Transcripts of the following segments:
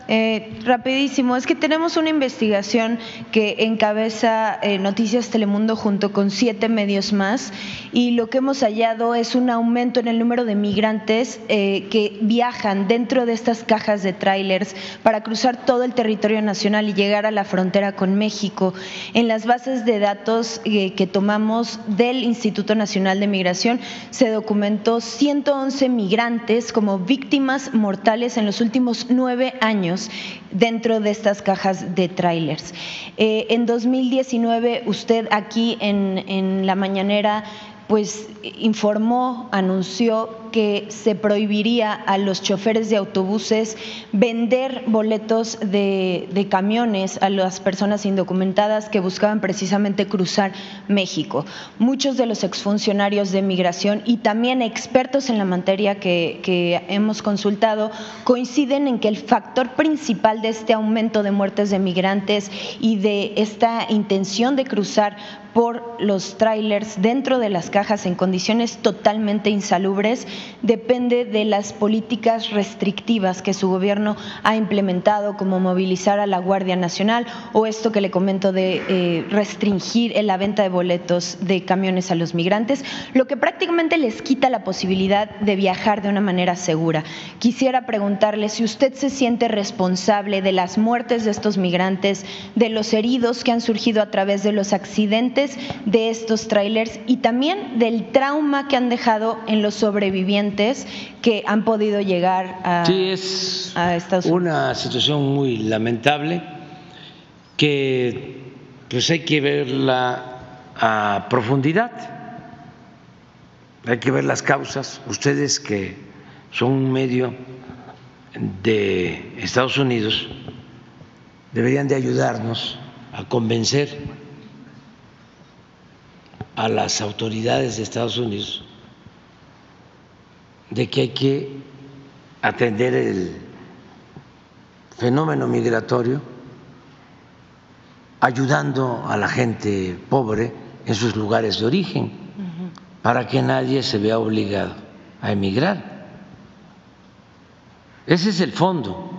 Rapidísimo, es que tenemos una investigación que encabeza Noticias Telemundo junto con 7 medios más, y lo que hemos hallado es un aumento en el número de migrantes que viajan dentro de estas cajas de tráilers para cruzar todo el territorio nacional y llegar a la frontera con México. En las bases de datos que tomamos del Instituto Nacional de Migración se documentó 111 migrantes como víctimas mortales en los últimos 9 años dentro de estas cajas de trailers. En 2019 usted aquí en la mañanera pues informó, anunció que se prohibiría a los choferes de autobuses vender boletos de camiones a las personas indocumentadas que buscaban precisamente cruzar México. Muchos de los exfuncionarios de migración y también expertos en la materia que hemos consultado coinciden en que el factor principal de este aumento de muertes de migrantes y de esta intención de cruzar por los trailers dentro de las cajas en condiciones totalmente insalubres depende de las políticas restrictivas que su gobierno ha implementado, como movilizar a la Guardia Nacional o esto que le comento de restringir la venta de boletos de camiones a los migrantes, lo que prácticamente les quita la posibilidad de viajar de una manera segura. Quisiera preguntarle si usted se siente responsable de las muertes de estos migrantes, de los heridos que han surgido a través de los accidentes de estos trailers y también del trauma que han dejado en los sobrevivientes que han podido llegar a Estados Unidos. Una situación muy lamentable que pues hay que verla a profundidad, hay que ver las causas. Ustedes que son un medio de Estados Unidos deberían de ayudarnos a convencer a las autoridades de Estados Unidos de que hay que atender el fenómeno migratorio ayudando a la gente pobre en sus lugares de origen, para que nadie se vea obligado a emigrar. Ese es el fondo.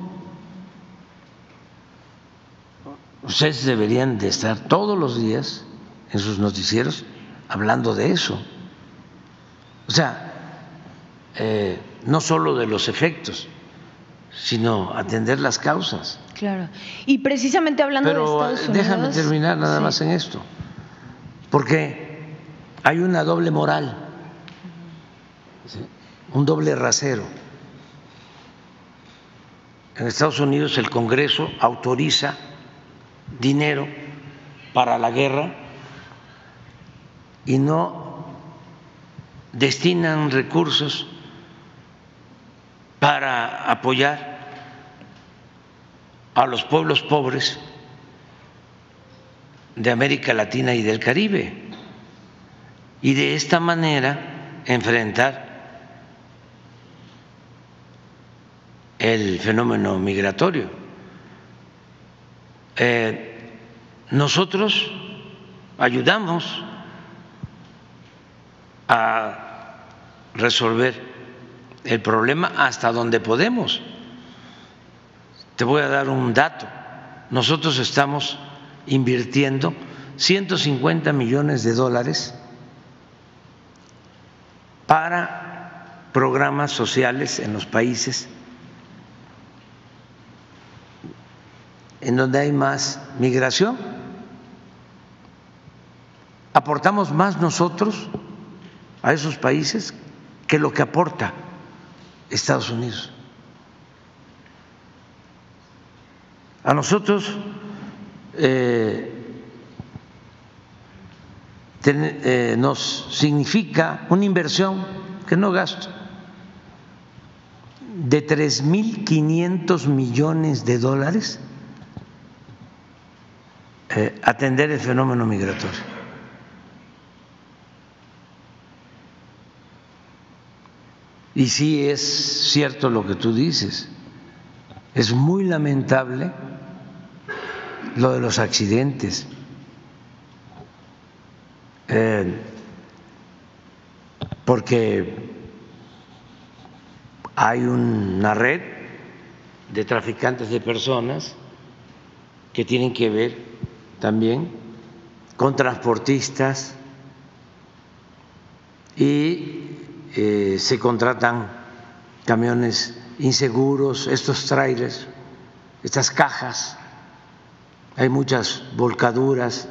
Ustedes deberían de estar todos los días en sus noticieros hablando de eso. O sea, no solo de los efectos, sino atender las causas. Claro. Y precisamente hablando de Estados Unidos… Déjame terminar nada más en esto, porque hay una doble moral, un doble rasero. En Estados Unidos el Congreso autoriza dinero para la guerra y no destinan recursos para apoyar a los pueblos pobres de América Latina y del Caribe, y de esta manera enfrentar el fenómeno migratorio. Nosotros ayudamos a resolver el problema hasta donde podemos. Te voy a dar un dato. Nosotros estamos invirtiendo $150 millones para programas sociales en los países en donde hay más migración. Aportamos más nosotros a esos países que lo que aporta Estados Unidos. A nosotros nos significa una inversión que no gasto de $3.500 millones atender el fenómeno migratorio. Y sí es cierto lo que tú dices, es muy lamentable lo de los accidentes. Porque hay una red de traficantes de personas que tienen que ver también con transportistas y se contratan camiones inseguros, estos trailers, estas cajas, hay muchas volcaduras,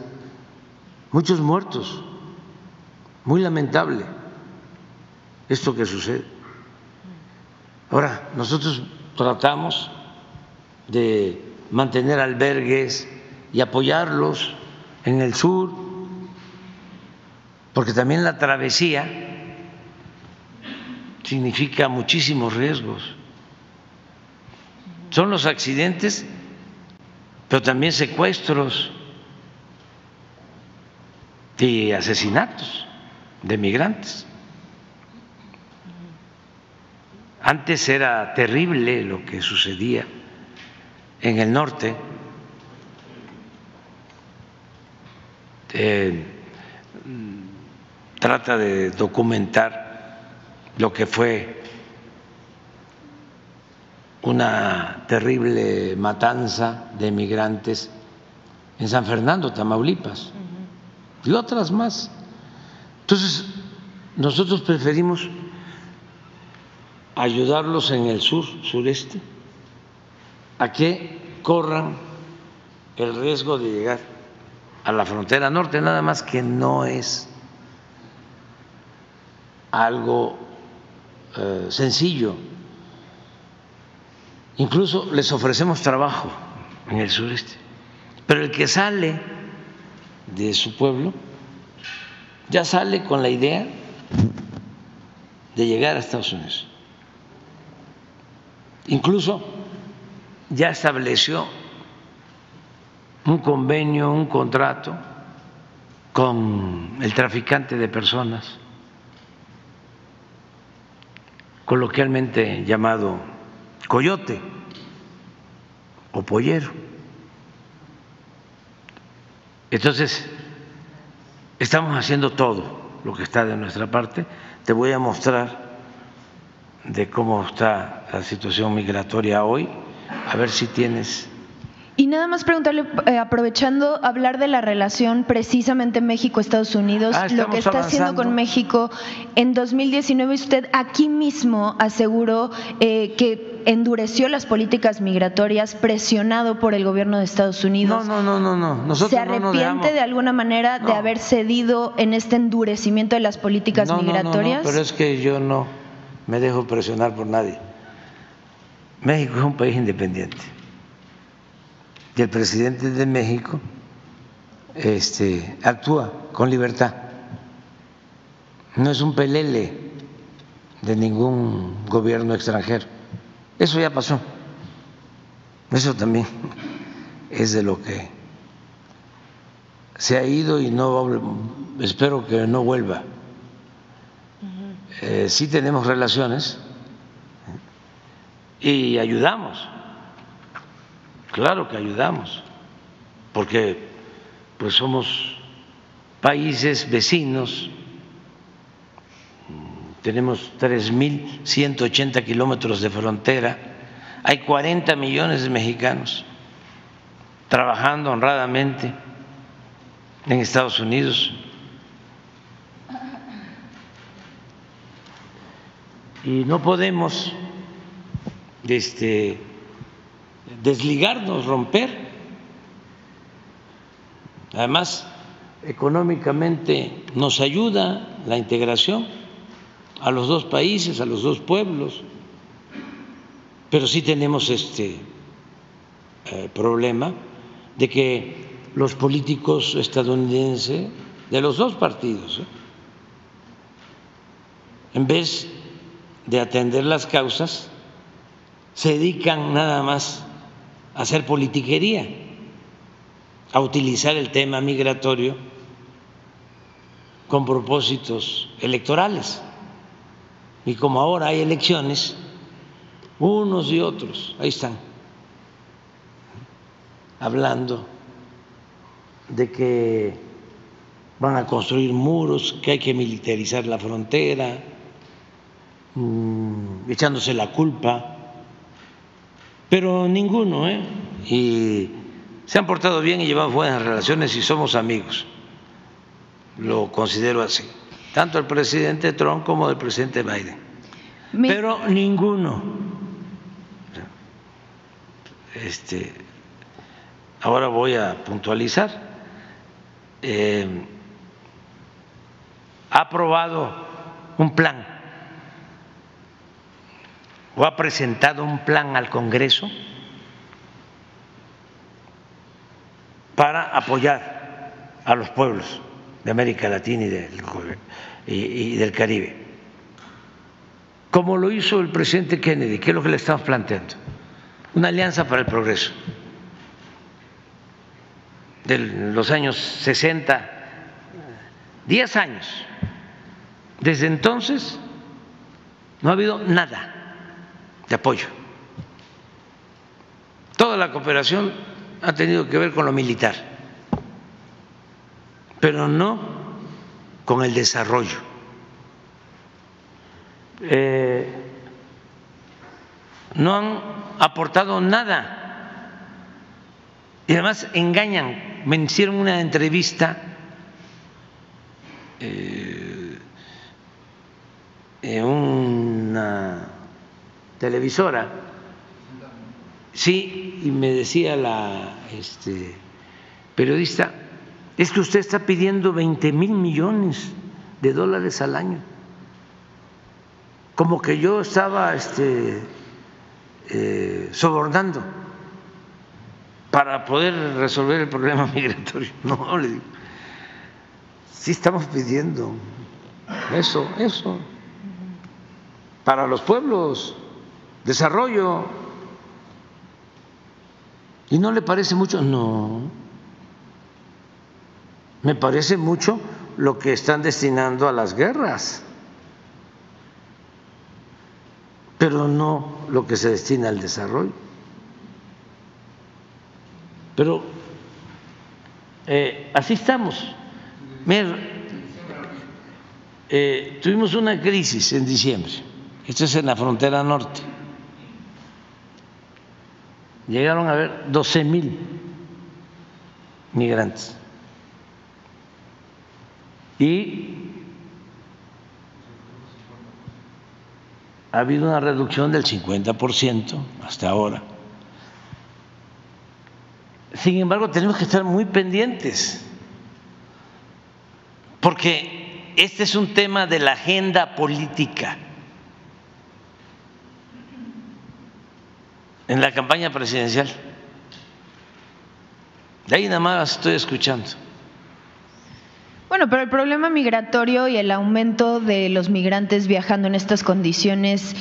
muchos muertos, muy lamentable esto que sucede. Ahora, nosotros tratamos de mantener albergues y apoyarlos en el sur, porque también la travesía significa muchísimos riesgos. Son los accidentes, pero también secuestros y asesinatos de migrantes. Antes era terrible lo que sucedía en el norte. Trata de documentar lo que fue una terrible matanza de migrantes en San Fernando, Tamaulipas, y otras más. Entonces, nosotros preferimos ayudarlos en el sur, sureste, a que corran el riesgo de llegar a la frontera norte, nada más que no es algo sencillo. Incluso les ofrecemos trabajo en el sureste, pero el que sale de su pueblo ya sale con la idea de llegar a Estados Unidos. Incluso ya estableció un convenio, un contrato con el traficante de personas, coloquialmente llamado coyote o pollero. Entonces, estamos haciendo todo lo que está de nuestra parte. Te voy a mostrar de cómo está la situación migratoria hoy, a ver si tienes. Y nada más preguntarle, aprovechando, hablar de la relación precisamente México-Estados Unidos, lo que está haciendo con México. En 2019 usted aquí mismo aseguró que endureció las políticas migratorias presionado por el gobierno de Estados Unidos. No. Nosotros ¿se arrepiente de alguna manera de haber cedido en este endurecimiento de las políticas migratorias? No, pero es que yo no me dejo presionar por nadie. México es un país independiente. Y el presidente de México actúa con libertad. No es un pelele de ningún gobierno extranjero. Eso ya pasó. Eso también es de lo que se ha ido y no, espero que no vuelva. Sí tenemos relaciones y ayudamos. Claro que ayudamos, porque pues somos países vecinos, tenemos 3.180 kilómetros de frontera, hay 40 millones de mexicanos trabajando honradamente en Estados Unidos. Y no podemos desligarnos, romper. Además, económicamente nos ayuda la integración a los dos países, a los dos pueblos, pero sí tenemos problema de que los políticos estadounidenses de los dos partidos, en vez de atender las causas, se dedican nada más a hacer politiquería, a utilizar el tema migratorio con propósitos electorales. Y como ahora hay elecciones, unos y otros, ahí están, hablando de que van a construir muros, que hay que militarizar la frontera, echándose la culpa. pero ninguno, y se han portado bien y llevamos buenas relaciones y somos amigos, lo considero así, tanto el presidente Trump como el presidente Biden, pero ninguno. Ahora voy a puntualizar. Ha aprobado un plan o ha presentado un plan al Congreso para apoyar a los pueblos de América Latina y del Caribe, como lo hizo el presidente Kennedy, que es lo que le estamos planteando, una alianza para el progreso de los años 60, 10 años. Desde entonces no ha habido nada de apoyo. Toda la cooperación ha tenido que ver con lo militar, pero no con el desarrollo. No han aportado nada y además engañan. Me hicieron una entrevista en una televisora, sí, y me decía la periodista, es que usted está pidiendo 20,000 millones de dólares al año, como que yo estaba sobornando para poder resolver el problema migratorio. No, le digo, sí estamos pidiendo eso, para los pueblos, desarrollo. ¿Y no le parece mucho? No, me parece mucho lo que están destinando a las guerras, pero no lo que se destina al desarrollo. Pero así estamos. Mira, tuvimos una crisis en diciembre, esto es en la frontera norte, llegaron a haber 12,000 migrantes y ha habido una reducción del 50% hasta ahora. Sin embargo, tenemos que estar muy pendientes, porque este es un tema de la agenda política. En la campaña presidencial, de ahí nada más estoy escuchando. Bueno, pero el problema migratorio y el aumento de los migrantes viajando en estas condiciones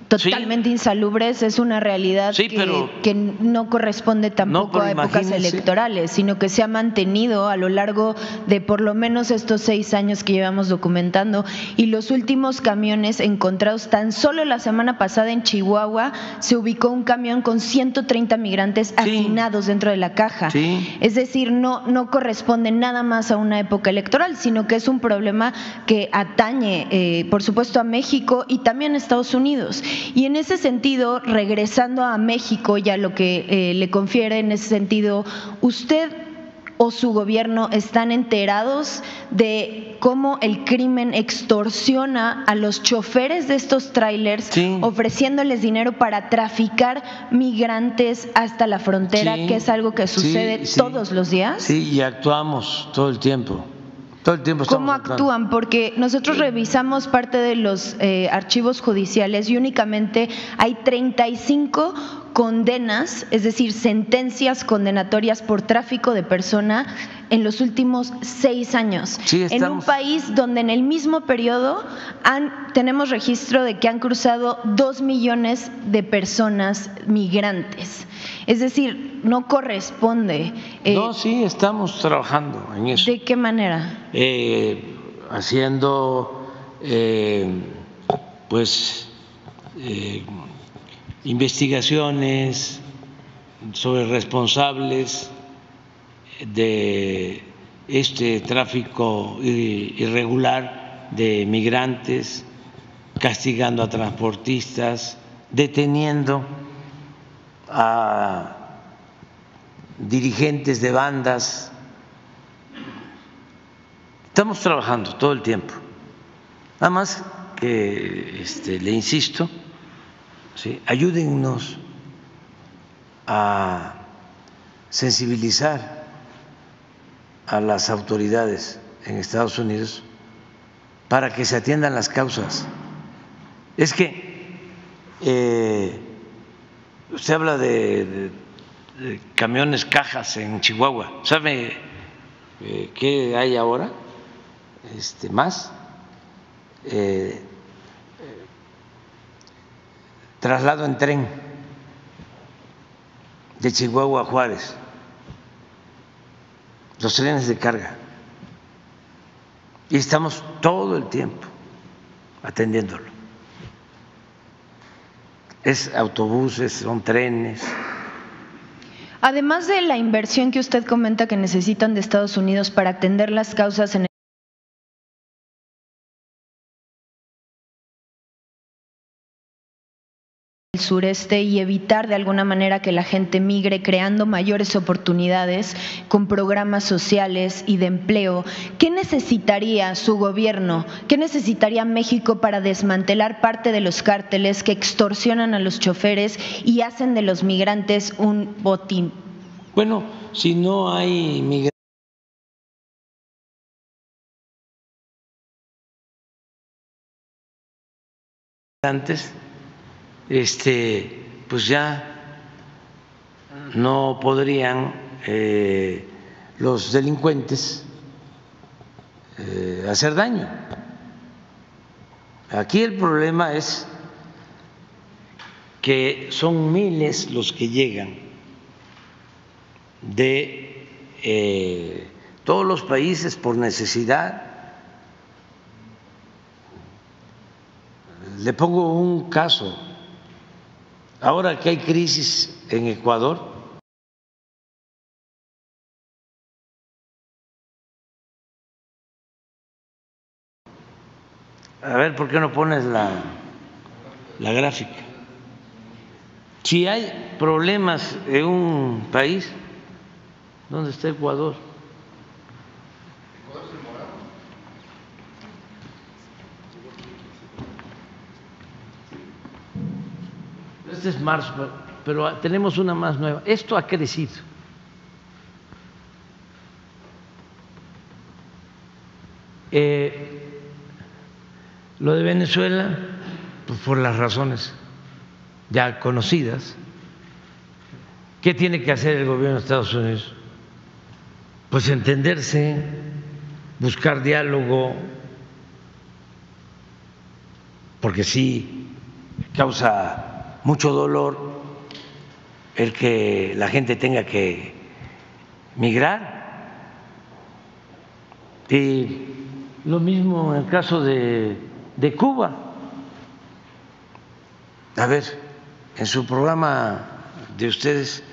totalmente insalubres es una realidad que no corresponde tampoco a épocas electorales, sino que se ha mantenido a lo largo de por lo menos estos 6 años que llevamos documentando, y los últimos camiones encontrados, tan solo la semana pasada en Chihuahua se ubicó un camión con 130 migrantes hacinados dentro de la caja. Es decir, no corresponde nada más a una época electoral, sino que es un problema que atañe, por supuesto, a México y también a Estados Unidos. Y en ese sentido, regresando a México y a lo que le confiere en ese sentido, ¿usted o su gobierno están enterados de cómo el crimen extorsiona a los choferes de estos tráilers, ofreciéndoles dinero para traficar migrantes hasta la frontera, que es algo que sucede todos los días? Sí, y actuamos todo el tiempo. Todo el tiempo. ¿Cómo actúan? Porque nosotros revisamos parte de los archivos judiciales y únicamente hay 35 condenas, es decir, sentencias condenatorias por tráfico de persona en los últimos 6 años. En un país donde en el mismo periodo tenemos registro de que han cruzado 2 millones de personas migrantes. Es decir, no corresponde. No, sí, estamos trabajando en eso. ¿De qué manera? Haciendo, investigaciones sobre responsables de este tráfico irregular de migrantes, castigando a transportistas, deteniendo a dirigentes de bandas. Estamos trabajando todo el tiempo. Nada más que le insisto, ¿sí?, ayúdennos a sensibilizar a las autoridades en Estados Unidos para que se atiendan las causas. Es que usted habla de camiones cajas en Chihuahua. ¿Sabe qué hay ahora? Más traslado en tren de Chihuahua a Juárez, los trenes de carga, y estamos todo el tiempo atendiéndolo. Es autobuses, son trenes. Además de la inversión que usted comenta que necesitan de Estados Unidos para atender las causas en el sureste y evitar de alguna manera que la gente migre, creando mayores oportunidades con programas sociales y de empleo, ¿qué necesitaría su gobierno, qué necesitaría México para desmantelar parte de los cárteles que extorsionan a los choferes y hacen de los migrantes un botín? Bueno, si no hay migrantes, pues ya no podrían los delincuentes hacer daño. Aquí el problema es que son miles los que llegan de todos los países por necesidad. Le pongo un caso. Ahora que hay crisis en Ecuador, a ver, ¿por qué no pones la gráfica? Si hay problemas en un país, ¿dónde está Ecuador? ¿Ecuador es el morado? Este es marzo, pero tenemos una más nueva. Esto ha crecido. Lo de Venezuela, pues por las razones ya conocidas. ¿Qué tiene que hacer el gobierno de Estados Unidos? Pues entenderse, buscar diálogo, porque sí causa mucho dolor el que la gente tenga que migrar. Y lo mismo en el caso de Cuba. A ver, en su programa de ustedes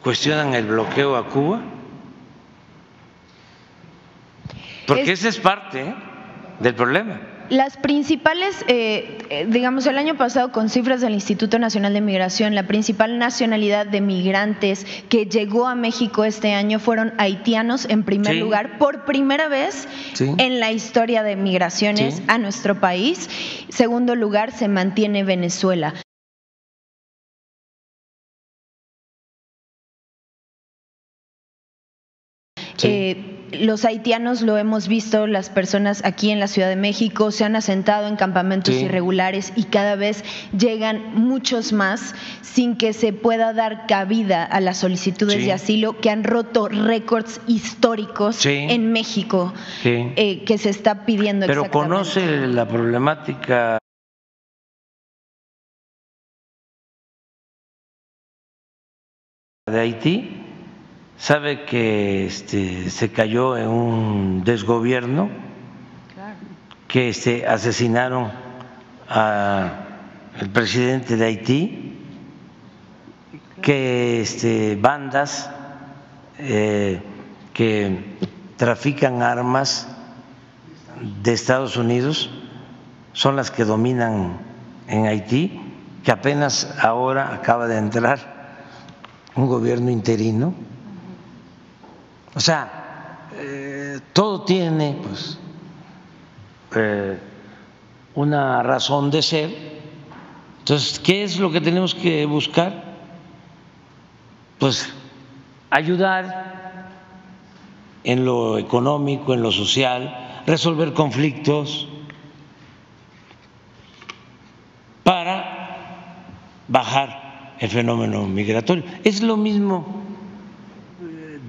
cuestionan el bloqueo a Cuba, porque esa es parte del problema. Las principales, digamos, el año pasado con cifras del Instituto Nacional de Migración, la principal nacionalidad de migrantes que llegó a México este año fueron haitianos en primer lugar, por primera vez en la historia de migraciones a nuestro país. Segundo lugar se mantiene Venezuela. Los haitianos, lo hemos visto, las personas aquí en la Ciudad de México se han asentado en campamentos irregulares y cada vez llegan muchos más sin que se pueda dar cabida a las solicitudes de asilo, que han roto récords históricos en México, que se está pidiendo. Pero conoce la problemática de Haití. Sabe que se cayó en un desgobierno, que asesinaron al presidente de Haití, que bandas que trafican armas de Estados Unidos son las que dominan en Haití, que apenas ahora acaba de entrar un gobierno interino. O sea, todo tiene pues una razón de ser. Entonces, ¿qué es lo que tenemos que buscar? Pues ayudar en lo económico, en lo social, resolver conflictos para bajar el fenómeno migratorio. Es lo mismo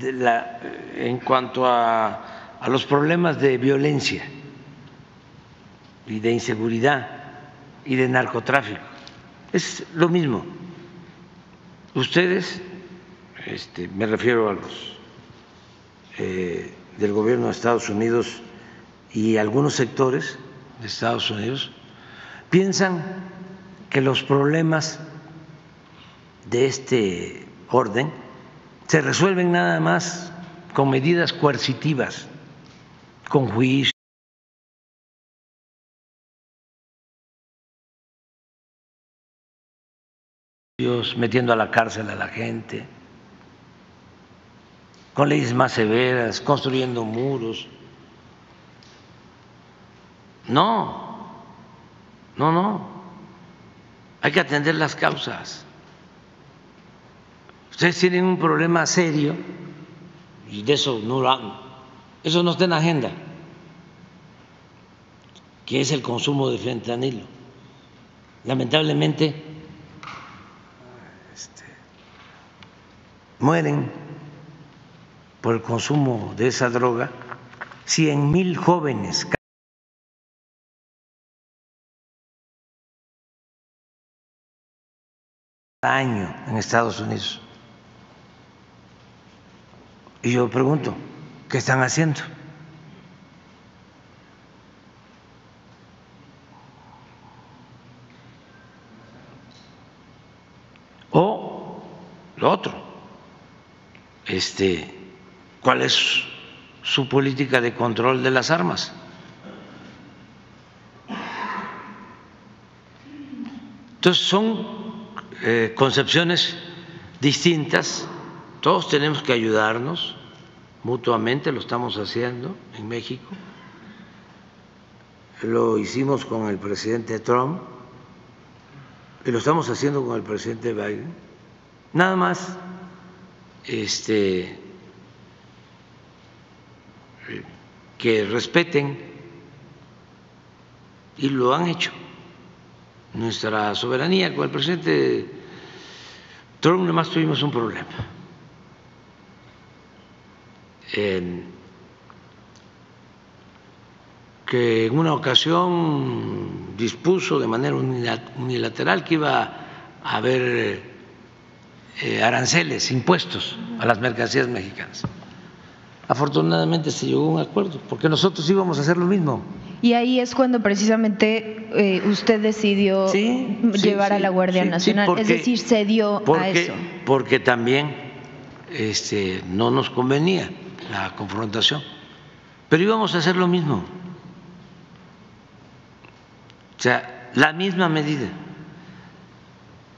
en cuanto a los problemas de violencia y de inseguridad y de narcotráfico. Es lo mismo. Ustedes, me refiero a los del gobierno de Estados Unidos y algunos sectores de Estados Unidos, piensan que los problemas de este orden se resuelven nada más con medidas coercitivas, con juicios, metiendo a la cárcel a la gente, con leyes más severas, construyendo muros. No, hay que atender las causas. Ustedes tienen un problema serio y de eso eso no está en la agenda, que es el consumo de fentanilo. Lamentablemente mueren por el consumo de esa droga 100,000 jóvenes cada año en Estados Unidos. Y yo pregunto, ¿qué están haciendo? O lo otro, ¿cuál es su política de control de las armas? Entonces son concepciones distintas. Todos tenemos que ayudarnos mutuamente, lo estamos haciendo en México, lo hicimos con el presidente Trump y lo estamos haciendo con el presidente Biden. Nada más que respeten, y lo han hecho, nuestra soberanía. Con el presidente Trump nada más tuvimos un problema, que en una ocasión dispuso de manera unilateral que iba a haber aranceles, impuestos a las mercancías mexicanas. Afortunadamente se llegó a un acuerdo, porque nosotros íbamos a hacer lo mismo. Y ahí es cuando precisamente usted decidió llevar a la Guardia Nacional, porque, es decir, cedió a eso. Porque también no nos convenía la confrontación, pero íbamos a hacer lo mismo, o sea, la misma medida,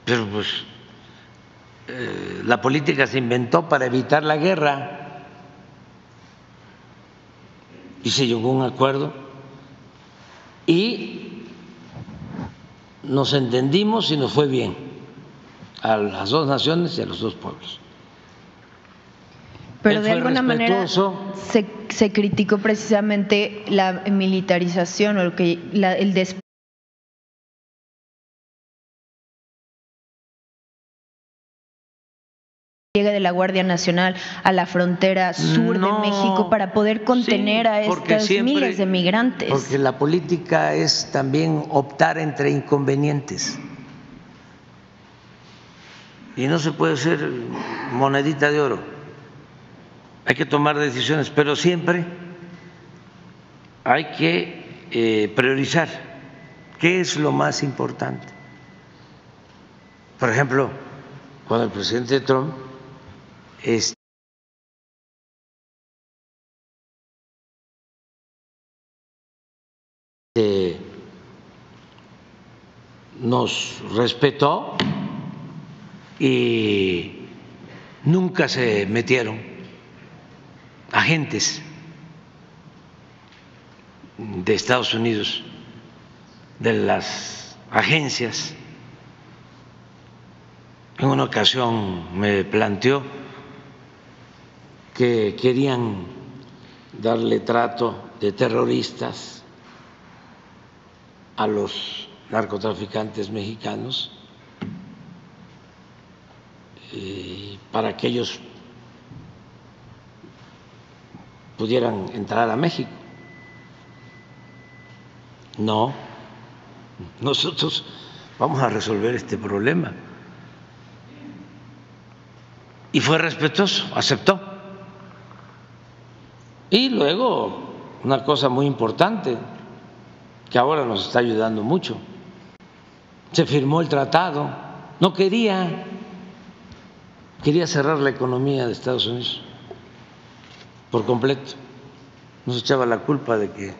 pero pues la política se inventó para evitar la guerra y se llegó a un acuerdo y nos entendimos y nos fue bien a las dos naciones y a los dos pueblos. Pero de alguna manera se criticó precisamente la militarización o el despliegue de la Guardia Nacional a la frontera sur de México para poder contener a estos miles de migrantes. Porque la política es también optar entre inconvenientes y no se puede ser monedita de oro. Hay que tomar decisiones, pero siempre hay que priorizar qué es lo más importante. Por ejemplo, cuando el presidente Trump nos respetó y nunca se metieron agentes de Estados Unidos, de las agencias. En una ocasión me planteó que querían darle trato de terroristas a los narcotraficantes mexicanos para que ellos pudieran entrar a México. No, nosotros vamos a resolver este problema. Y fue respetuoso, aceptó. Y luego, una cosa muy importante, que ahora nos está ayudando mucho, se firmó el tratado. No quería cerrar la economía de Estados Unidos por completo. Nos echaba la culpa de que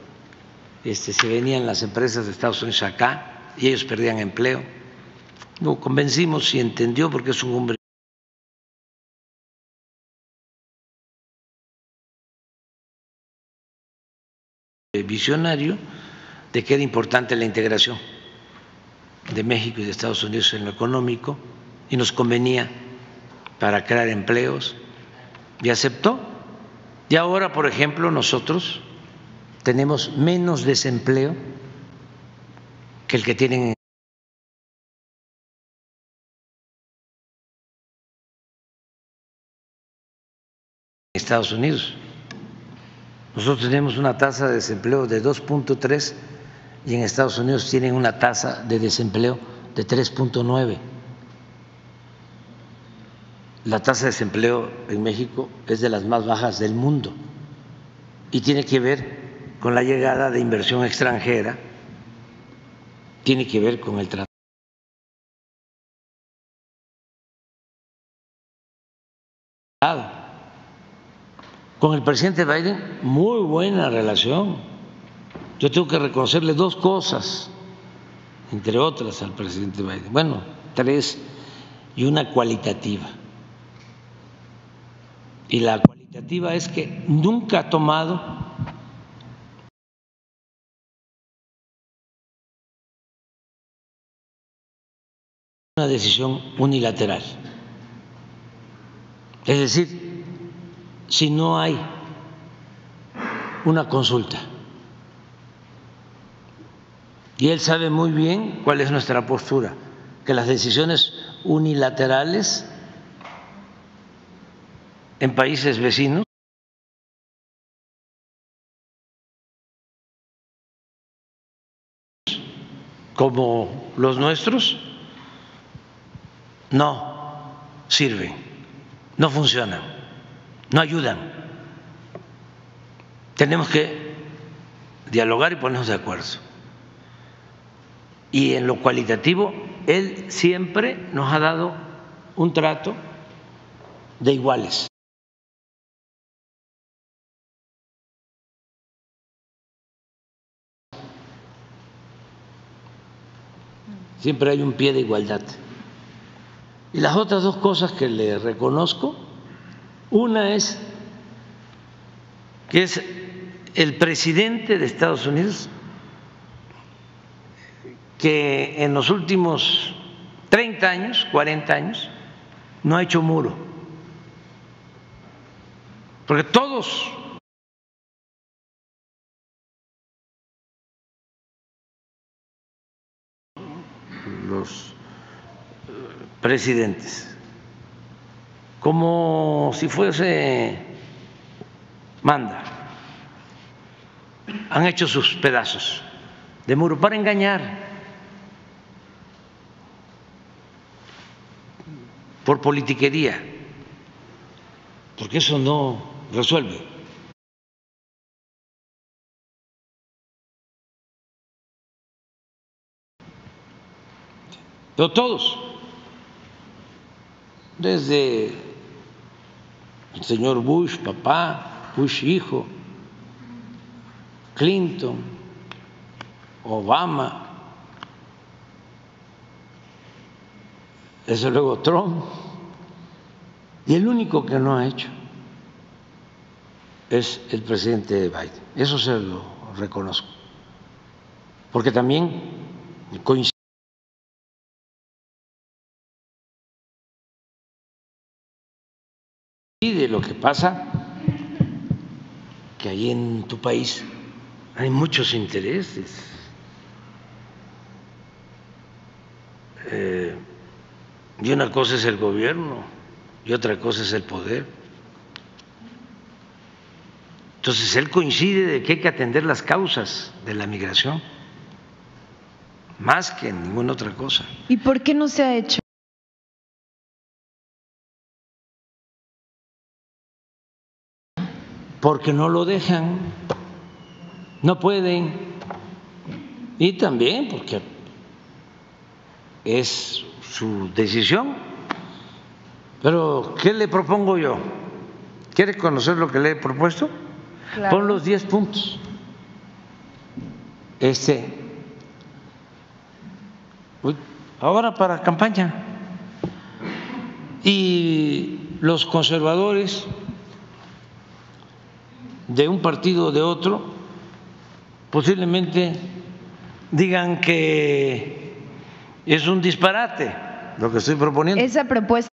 se venían las empresas de Estados Unidos acá y ellos perdían empleo. Lo convencimos y entendió, porque es un hombre visionario, de que era importante la integración de México y de Estados Unidos en lo económico y nos convenía para crear empleos, y aceptó. Y ahora, por ejemplo, nosotros tenemos menos desempleo que el que tienen en Estados Unidos. Nosotros tenemos una tasa de desempleo de 2.3 y en Estados Unidos tienen una tasa de desempleo de 3.9. La tasa de desempleo en México es de las más bajas del mundo y tiene que ver con la llegada de inversión extranjera, tiene que ver con el tratado, con el presidente Biden, muy buena relación. Yo tengo que reconocerle dos cosas, entre otras, al presidente Biden. Bueno, tres, y una cualitativa. Y la cualitativa es que nunca ha tomado una decisión unilateral. Es decir, si no hay una consulta. Y él sabe muy bien cuál es nuestra postura, que las decisiones unilaterales en países vecinos como los nuestros no sirven, no funcionan, no ayudan. Tenemos que dialogar y ponernos de acuerdo. Y en lo cualitativo, él siempre nos ha dado un trato de iguales. Siempre hay un pie de igualdad. Y las otras dos cosas que le reconozco, una es que es el presidente de Estados Unidos que en los últimos 30 años, 40 años, no ha hecho muro. Porque todos los presidentes, como si fuese manda, han hecho sus pedazos de muro para engañar, por politiquería, porque eso no resuelve. Pero todos, desde el señor Bush, papá, Bush hijo, Clinton, Obama, desde luego Trump, Y el único que no ha hecho es el presidente Biden. Eso se lo reconozco. Porque también coincide lo que pasa, que ahí en tu país hay muchos intereses. Y una cosa es el gobierno y otra cosa es el poder. Entonces, él coincide de que hay que atender las causas de la migración, más que en ninguna otra cosa. ¿Y por qué no se ha hecho? Porque no lo dejan, no pueden, y también porque es su decisión. Pero, ¿qué le propongo yo? ¿Quiere conocer lo que le he propuesto? Claro. Pon los 10 puntos. Ahora para campaña. Y los conservadores de un partido o de otro posiblemente digan que es un disparate lo que estoy proponiendo. Esa propuesta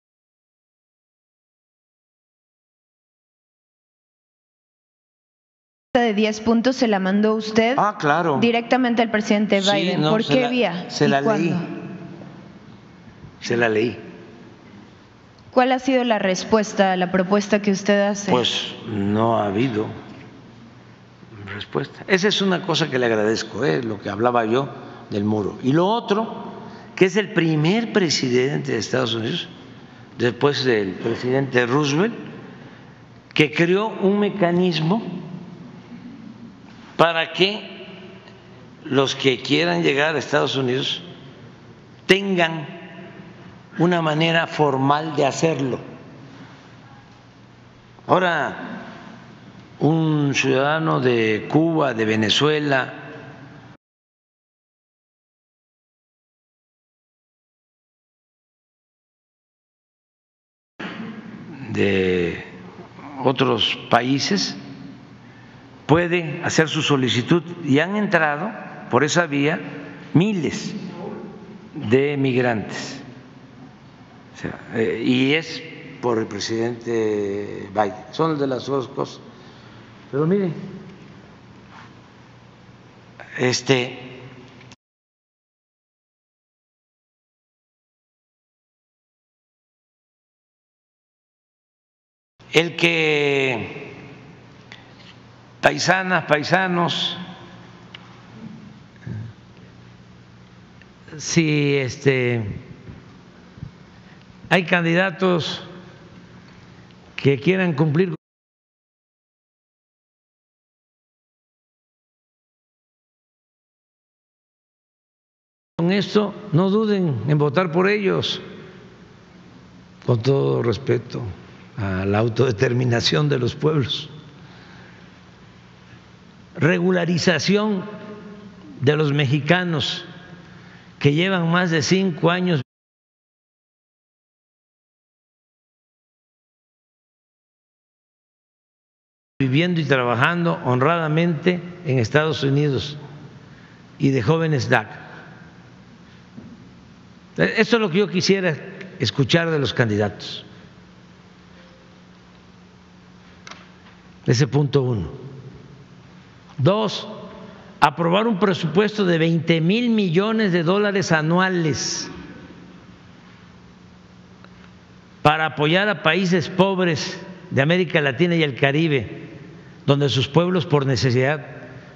de 10 puntos se la mandó usted claro, directamente al presidente Biden. Sí, no, ¿Por qué vía? Se la ¿Cuándo? leí. Se la leí. ¿Cuál ha sido la respuesta a la propuesta que usted hace? Pues no ha habido respuesta. Esa es una cosa que le agradezco, lo que hablaba yo del muro. Y lo otro, que es el primer presidente de Estados Unidos, después del presidente Roosevelt, que creó un mecanismo para que los que quieran llegar a Estados Unidos tengan una manera formal de hacerlo. Ahora, un ciudadano de Cuba, de Venezuela, de otros países, puede hacer su solicitud y han entrado por esa vía miles de migrantes. O sea, y es por el presidente Biden. Son de las dos cosas. Pero mire, el que paisanas, paisanos, si hay candidatos que quieran cumplir con esto, no duden en votar por ellos, con todo respeto a la autodeterminación de los pueblos. Regularización de los mexicanos que llevan más de 5 años viviendo y trabajando honradamente en Estados Unidos y de jóvenes DACA. Eso es lo que yo quisiera escuchar de los candidatos. Ese punto 1. 2, aprobar un presupuesto de 20,000 millones de dólares anuales para apoyar a países pobres de América Latina y el Caribe, donde sus pueblos por necesidad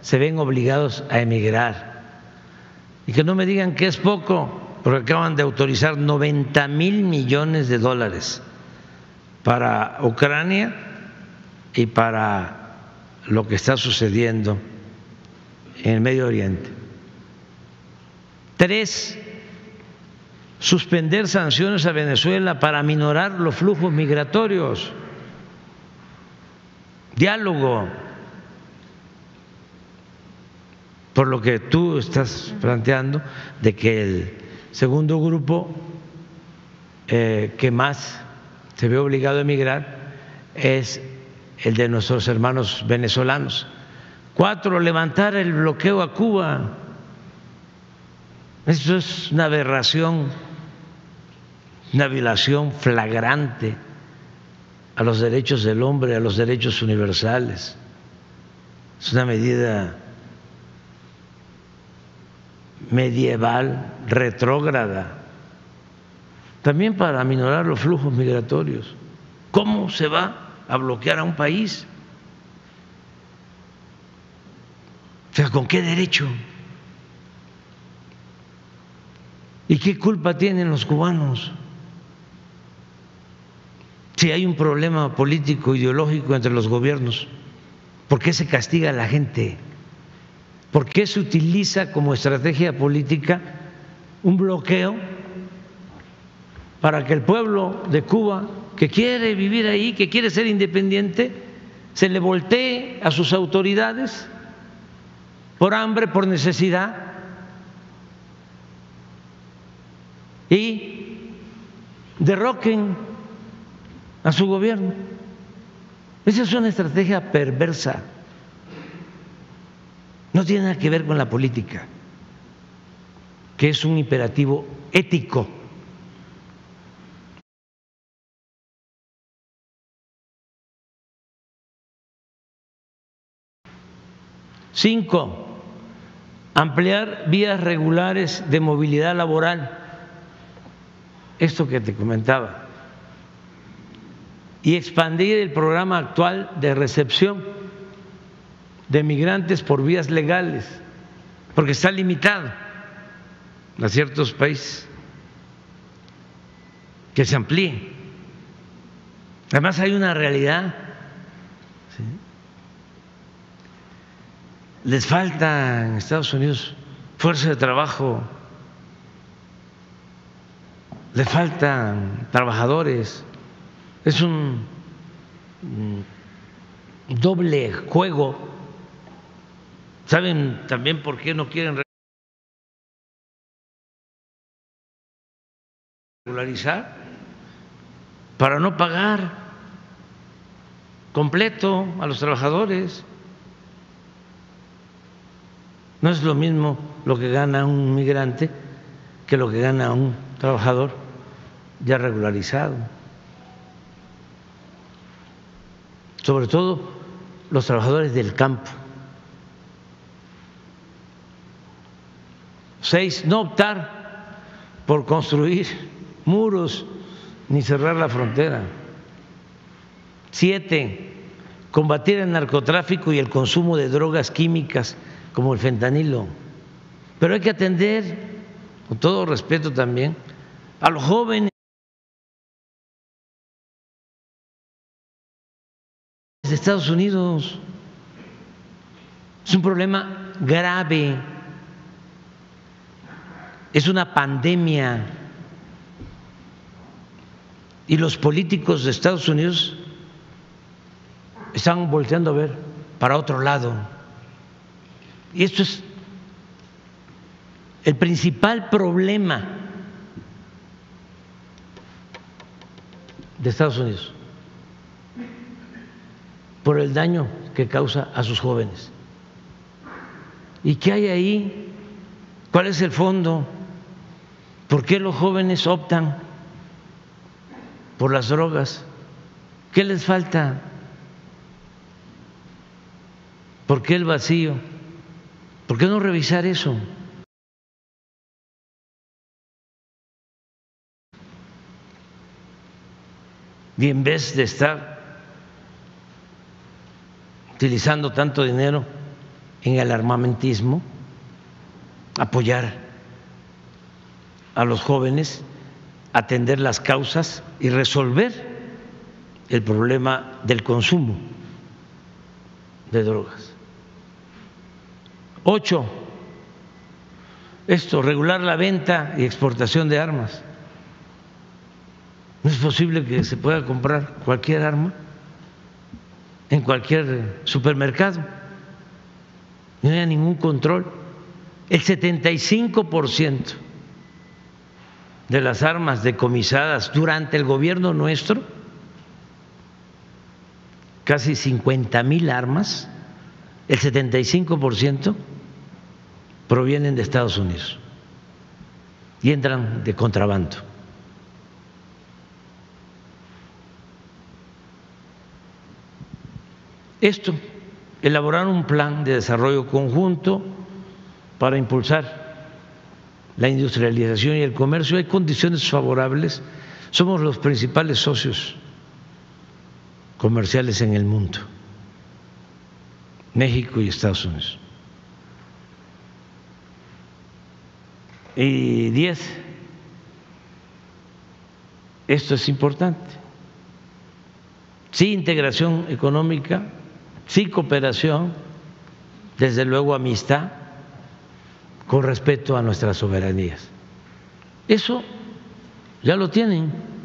se ven obligados a emigrar. Y que no me digan que es poco, porque acaban de autorizar 90,000 millones de dólares para Ucrania y para lo que está sucediendo en el Medio Oriente. 3, suspender sanciones a Venezuela para aminorar los flujos migratorios. Diálogo, por lo que tú estás planteando, de que el segundo grupo que más se ve obligado a emigrar es el de nuestros hermanos venezolanos. 4, levantar el bloqueo a Cuba. Eso es una aberración, una violación flagrante a los derechos del hombre, a los derechos universales. Es una medida medieval, retrógrada, también para aminorar los flujos migratorios. ¿Cómo se va a bloquear a un país? O sea, ¿con qué derecho? ¿Y qué culpa tienen los cubanos? Si hay un problema político, ideológico entre los gobiernos, ¿por qué se castiga a la gente? ¿Por qué se utiliza como estrategia política un bloqueo para que el pueblo de Cuba, que quiere vivir ahí, que quiere ser independiente, se le voltee a sus autoridades por hambre, por necesidad, y derroquen a su gobierno? Esa es una estrategia perversa. No tiene nada que ver con la política, que es un imperativo ético. Cinco, ampliar vías regulares de movilidad laboral. Esto que te comentaba. Y expandir el programa actual de recepción de migrantes por vías legales, porque está limitado a ciertos países, que se amplíe. Además hay una realidad, ¿sí? Les falta en Estados Unidos fuerza de trabajo, les faltan trabajadores, es un doble juego. ¿Saben también por qué no quieren regularizar? Para no pagar completo a los trabajadores. No es lo mismo lo que gana un migrante que lo que gana un trabajador ya regularizado. Sobre todo los trabajadores del campo. 6, no optar por construir muros ni cerrar la frontera. 7, combatir el narcotráfico y el consumo de drogas químicas como el fentanilo. Pero hay que atender, con todo respeto también, a los jóvenes de Estados Unidos. Es un problema grave, es una pandemia, y los políticos de Estados Unidos están volteando a ver para otro lado. Y esto es el principal problema de Estados Unidos, por el daño que causa a sus jóvenes. ¿Y qué hay ahí? ¿Cuál es el fondo? ¿Por qué los jóvenes optan por las drogas? ¿Qué les falta? ¿Por qué el vacío? ¿Por qué no revisar eso? Y en vez de estar utilizando tanto dinero en el armamentismo, apoyar a los jóvenes, atender las causas y resolver el problema del consumo de drogas. 8, regular la venta y exportación de armas. No es posible que se pueda comprar cualquier arma en cualquier supermercado, no haya ningún control. El 75% de las armas decomisadas durante el gobierno nuestro casi 50,000 armas, el 75% provienen de Estados Unidos y entran de contrabando. Esto, elaborar un plan de desarrollo conjunto para impulsar la industrialización y el comercio. Hay condiciones favorables, somos los principales socios comerciales en el mundo, México y Estados Unidos. Y 10, esto es importante, sí integración económica, sí cooperación, desde luego amistad, con respeto a nuestras soberanías. Eso ya lo tienen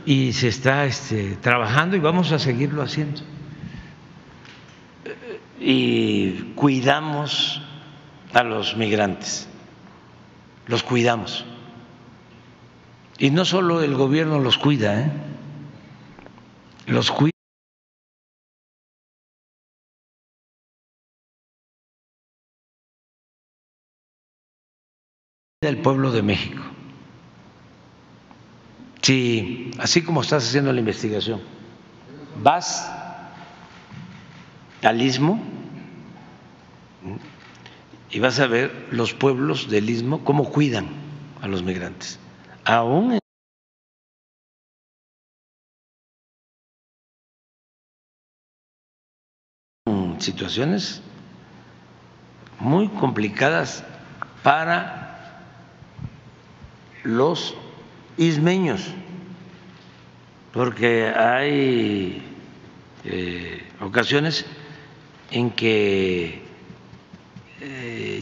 y se está trabajando y vamos a seguirlo haciendo. Y cuidamos a los migrantes, los cuidamos. Y no solo el gobierno los cuida, los cuida el pueblo de México. Si, así como estás haciendo la investigación, vas al Istmo y vas a ver los pueblos del Istmo cómo cuidan a los migrantes, aún en situaciones muy complicadas para los ismeños, porque hay ocasiones en que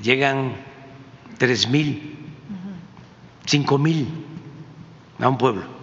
llegan 3,000, 5,000 a un pueblo.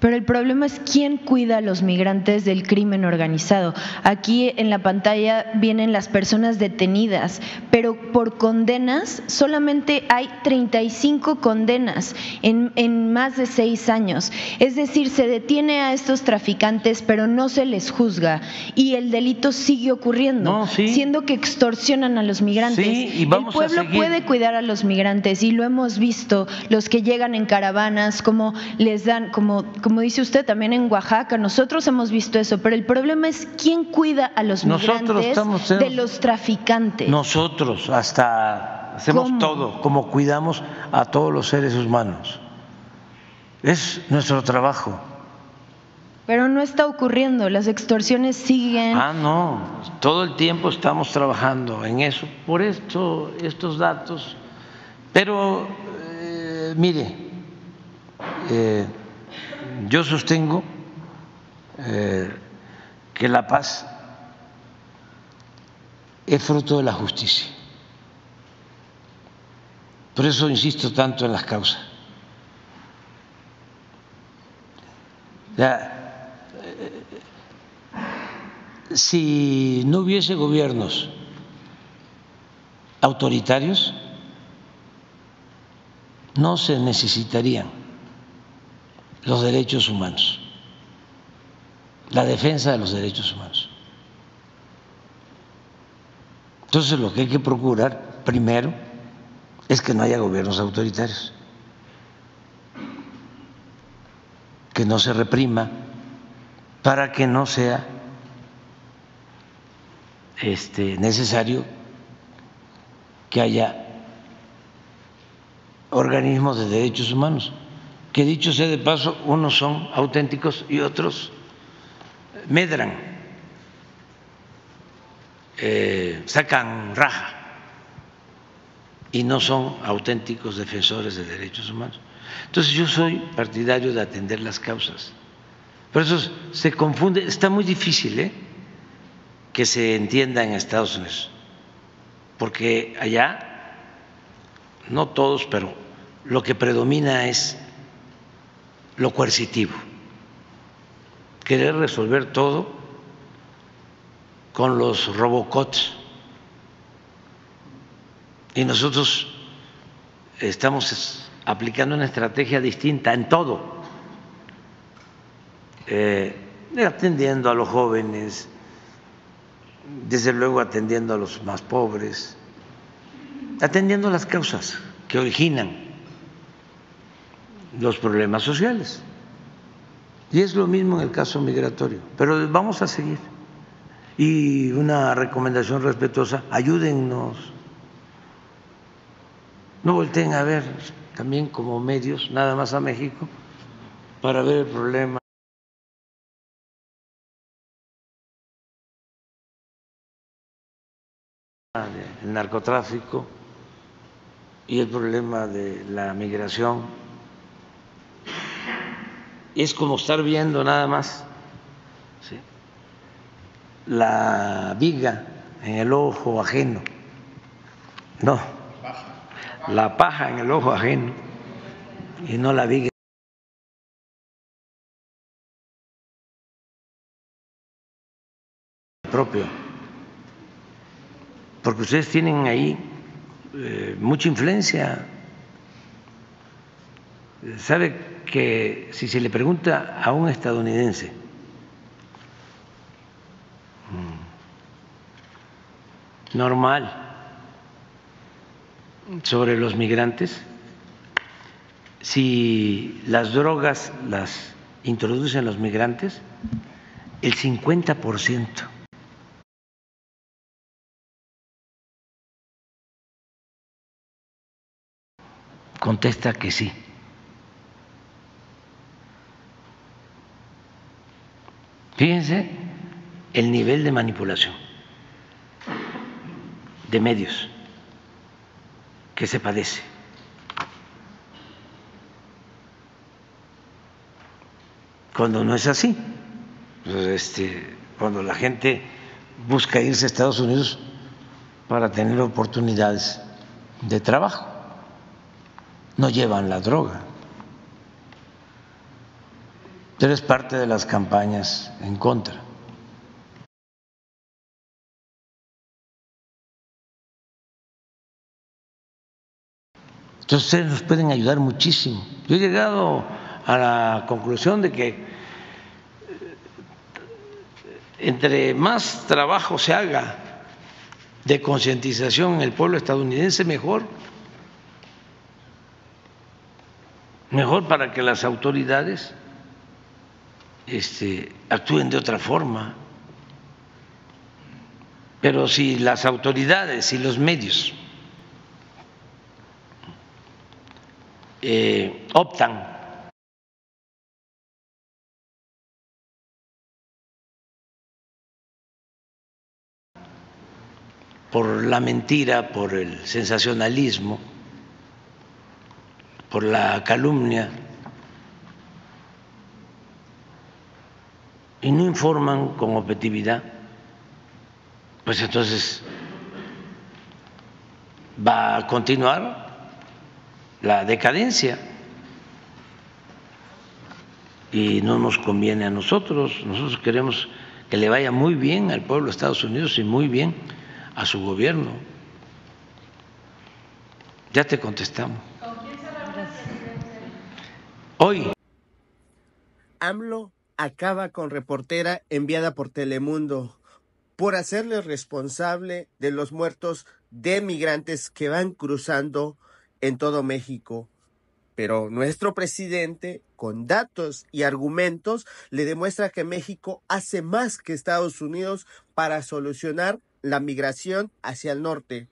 Pero el problema es quién cuida a los migrantes del crimen organizado. Aquí en la pantalla vienen las personas detenidas, pero por condenas solamente hay 35 condenas en más de 6 años. Es decir, se detiene a estos traficantes, pero no se les juzga y el delito sigue ocurriendo, siendo que extorsionan a los migrantes. Sí, y vamos el pueblo puede cuidar a los migrantes y lo hemos visto, los que llegan en caravanas, como les dan, como dice usted, también en Oaxaca, nosotros hemos visto eso, pero el problema es quién cuida a los migrantes de los traficantes. Nosotros hasta hacemos todo, como cuidamos a todos los seres humanos. Es nuestro trabajo. Pero no está ocurriendo, las extorsiones siguen. No, todo el tiempo estamos trabajando en eso, por esto, estos datos. Pero, mire, yo sostengo que la paz es fruto de la justicia. Por eso insisto tanto en las causas. Si no hubiese gobiernos autoritarios, no se necesitarían los derechos humanos, la defensa de los derechos humanos. Entonces, lo que hay que procurar primero es que no haya gobiernos autoritarios, que no se reprima, para que no sea necesario que haya organismos de derechos humanos, que dicho sea de paso, unos son auténticos y otros medran, sacan raja y no son auténticos defensores de derechos humanos. Entonces yo soy partidario de atender las causas. Por eso se confunde, está muy difícil que se entienda en Estados Unidos, porque allá, no todos, pero lo que predomina es lo coercitivo, querer resolver todo con los robocots. Y nosotros estamos aplicando una estrategia distinta en todo. atendiendo a los jóvenes, desde luego atendiendo a los más pobres, atendiendo las causas que originan los problemas sociales. Y es lo mismo en el caso migratorio, pero vamos a seguir. Y una recomendación respetuosa, ayúdennos. No volteen a ver también como medios nada más a México para ver el problema del narcotráfico y el problema de la migración. Es como estar viendo nada más, ¿sí?, la viga en el ojo ajeno. No, la paja en el ojo ajeno y no la viga propio. Porque ustedes tienen ahí mucha influencia. Sabe que si se le pregunta a un estadounidense normal sobre los migrantes, si las drogas las introducen los migrantes, el 50% contesta que sí. Fíjense el nivel de manipulación de medios que se padece. Cuando no es así, cuando la gente busca irse a Estados Unidos para tener oportunidades de trabajo, no llevan la droga. Pero es parte de las campañas en contra. Entonces ustedes nos pueden ayudar muchísimo. Yo he llegado a la conclusión de que entre más trabajo se haga de concientización en el pueblo estadounidense, mejor. Mejor para que las autoridades actúen de otra forma. Pero si las autoridades y los medios optan por la mentira, por el sensacionalismo, por la calumnia, y no informan con objetividad, pues entonces va a continuar la decadencia y no nos conviene a nosotros. Nosotros queremos que le vaya muy bien al pueblo de Estados Unidos y muy bien a su gobierno. Ya te contestamos. Hoy. AMLO acaba con reportera enviada por Telemundo por hacerle responsable de los muertos de migrantes que van cruzando en todo México. Pero nuestro presidente, con datos y argumentos, le demuestra que México hace más que Estados Unidos para solucionar la migración hacia el norte.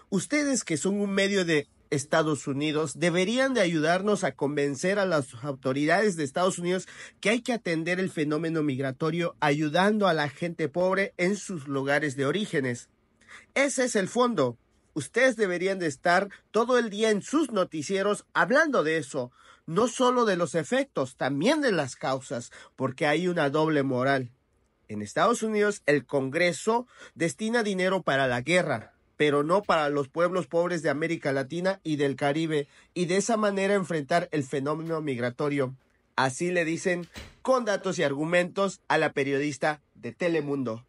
Ustedes, que son un medio de Estados Unidos, deberían de ayudarnos a convencer a las autoridades de Estados Unidos que hay que atender el fenómeno migratorio ayudando a la gente pobre en sus lugares de orígenes. Ese es el fondo. Ustedes deberían de estar todo el día en sus noticieros hablando de eso, no solo de los efectos, también de las causas, porque hay una doble moral. En Estados Unidos, el Congreso destina dinero para la guerra, pero no para los pueblos pobres de América Latina y del Caribe, y de esa manera enfrentar el fenómeno migratorio. Así le dicen, con datos y argumentos, a la periodista de Telemundo.